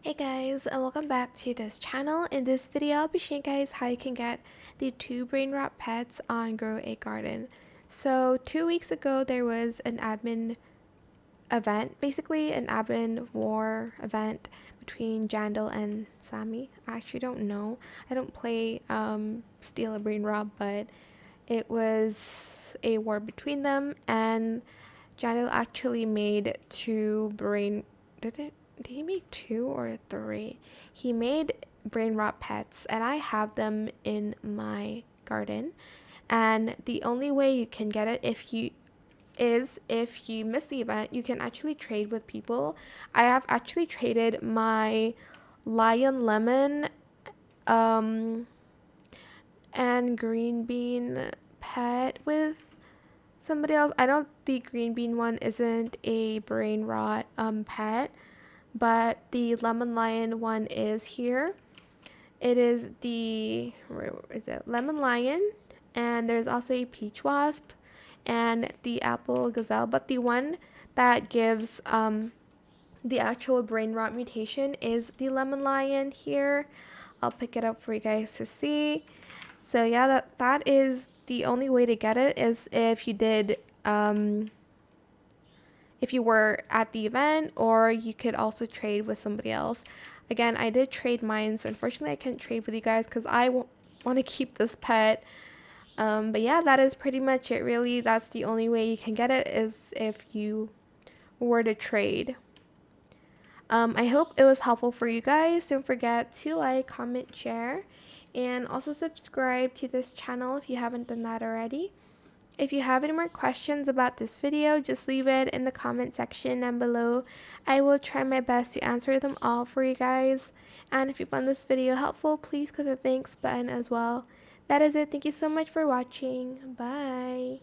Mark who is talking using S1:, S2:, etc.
S1: Hey guys, and welcome back to this channel. In this video, I'll be showing you guys how you can get the 2 Brainrot pets on Grow a Garden. So 2 weeks ago, there was an admin event, basically an admin war event between Jandal and Sammy. I actually don't know. I don't play Steal a Brainrot, but it was a war between them, and Jandal actually made did he make 2 or 3? He made Brainrot pets, and I have them in my garden. And the only way you can get it if you miss the event, you can actually trade with people. I have actually traded my lion lemon um and green bean pet with somebody else. I know the green bean one isn't a Brainrot pet, but the lemon lion one is here. It is where is it? Lemon lion, and there's also a peach wasp and the apple gazelle, but the one that gives the actual brain rot mutation is the lemon lion here. I'll pick it up for you guys to see. So yeah, that is the only way to get it, is if you did if you were at the event, or you could also trade with somebody else. Again, I did trade mine, so unfortunately I can't trade with you guys because I want to keep this pet. But yeah, that is pretty much it really. That's the only way you can get it, is if you were to trade. I hope it was helpful for you guys. Don't forget to like, comment, share, and also subscribe to this channel if you haven't done that already. If you have any more questions about this video, just leave it in the comment section down below. I will try my best to answer them all for you guys. And if you found this video helpful, please click the thanks button as well. That is it. Thank you so much for watching. Bye.